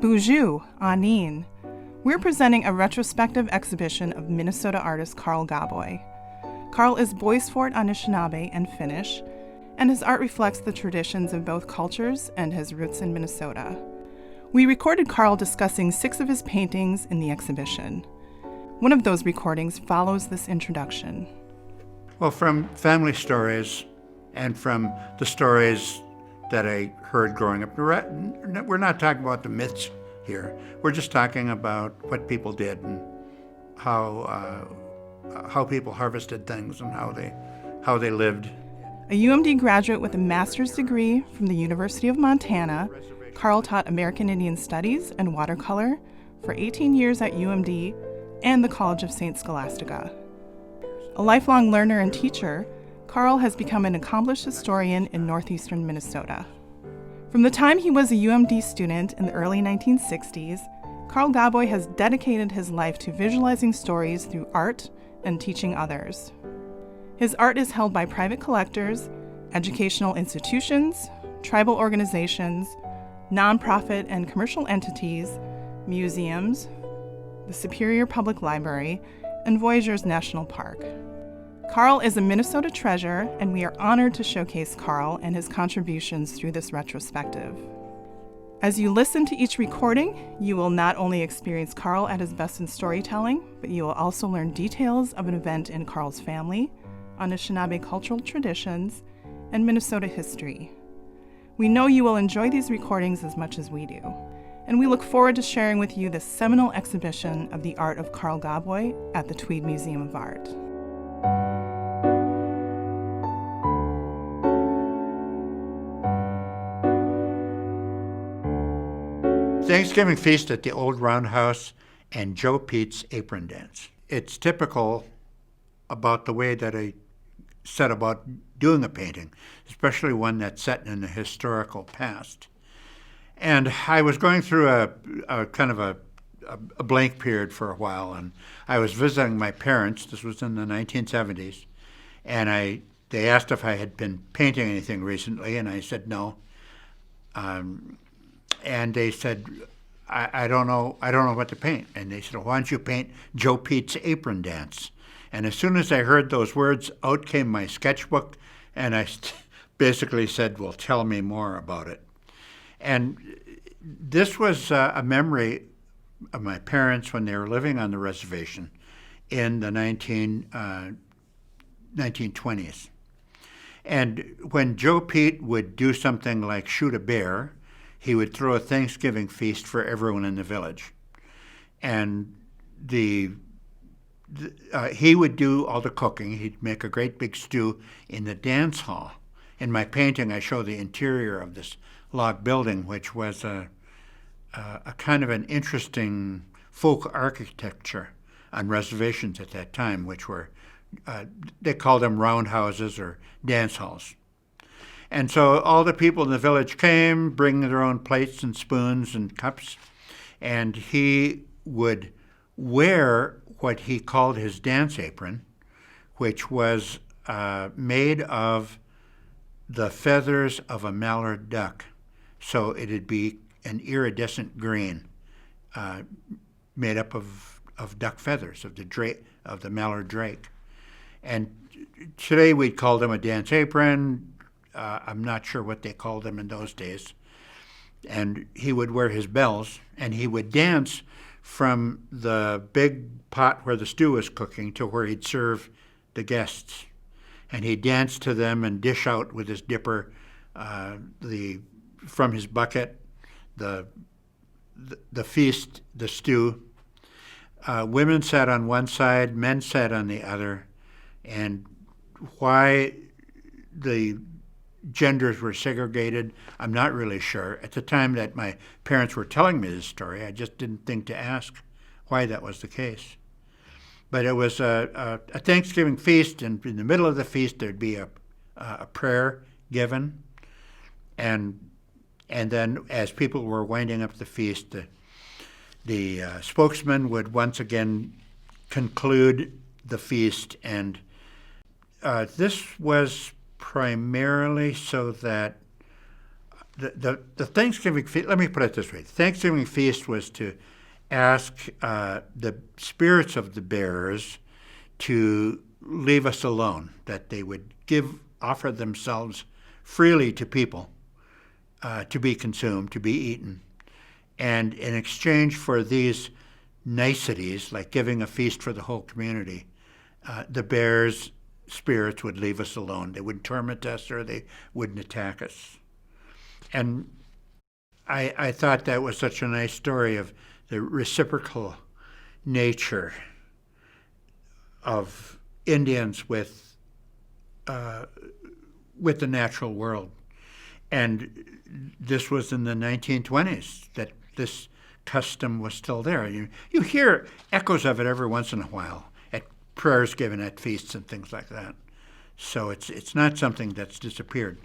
Bonjour, Anin. We're presenting a retrospective exhibition of Minnesota artist Carl Gaboy. Carl is Boisfort Anishinaabe and Finnish, and his art reflects the traditions of both cultures and his roots in Minnesota. We recorded Carl discussing 6 of his paintings in the exhibition. One of those recordings follows this introduction. Well, from family stories and from the stories that I heard growing up, we're not talking about the myths here. We're just talking about what people did and how people harvested things and how they lived. A UMD graduate with a master's degree from the University of Montana, Carl taught American Indian Studies and watercolor for 18 years at UMD and the College of St. Scholastica. A lifelong learner and teacher, Carl has become an accomplished historian in northeastern Minnesota. From the time he was a UMD student in the early 1960s, Carl Gaboy has dedicated his life to visualizing stories through art and teaching others. His art is held by private collectors, educational institutions, tribal organizations, nonprofit and commercial entities, museums, the Superior Public Library, and Voyageurs National Park. Carl is a Minnesota treasure, and we are honored to showcase Carl and his contributions through this retrospective. As you listen to each recording, you will not only experience Carl at his best in storytelling, but you will also learn details of an event in Carl's family, Anishinaabe cultural traditions, and Minnesota history. We know you will enjoy these recordings as much as we do, and we look forward to sharing with you this seminal exhibition of the art of Carl Gaboy at the Tweed Museum of Art. Thanksgiving feast at the Old Roundhouse and Joe Pete's apron dance. It's typical about the way that I set about doing a painting, especially one that's set in the historical past. And I was going through a kind of a blank period for a while, and I was visiting my parents. This was in the 1970s, and they asked if I had been painting anything recently, and I said no. And they said, I don't know what to paint. And they said, well, why don't you paint Joe Pete's apron dance? And as soon as I heard those words, out came my sketchbook, and I basically said, well, tell me more about it. And this was a memory of my parents when they were living on the reservation in the 1920s. And when Joe Pete would do something like shoot a bear, he would throw a Thanksgiving feast for everyone in the village. And he would do all the cooking. He'd make a great big stew in the dance hall. In my painting, I show the interior of this log building, which was a kind of an interesting folk architecture on reservations at that time, which were, they called them roundhouses or dance halls. And so all the people in the village came, bring their own plates and spoons and cups, and he would wear what he called his dance apron, which was made of the feathers of a mallard duck. So it'd be an iridescent green made up of duck feathers, of the mallard drake. And today we'd call them a dance apron. I'm not sure what they called them in those days. And he would wear his bells, and he would dance from the big pot where the stew was cooking to where he'd serve the guests. And he'd dance to them and dish out with his dipper from his bucket the feast, the stew. Women sat on one side, men sat on the other. And why the genders were segregated, I'm not really sure. At the time that my parents were telling me this story, I just didn't think to ask why that was the case. But it was a Thanksgiving feast, and in the middle of the feast there'd be a prayer given, and then as people were winding up the feast, the spokesman would once again conclude the feast, and this was primarily so that the Thanksgiving feast, let me put it this way. Thanksgiving feast was to ask the spirits of the bears to leave us alone, that they would offer themselves freely to people to be consumed, to be eaten. And in exchange for these niceties, like giving a feast for the whole community, the bears' spirits would leave us alone. They wouldn't torment us or they wouldn't attack us. And I thought that was such a nice story of the reciprocal nature of Indians with the natural world. And this was in the 1920s that this custom was still there. You hear echoes of it every once in a while at prayers given at feasts and things like that. So it's not something that's disappeared.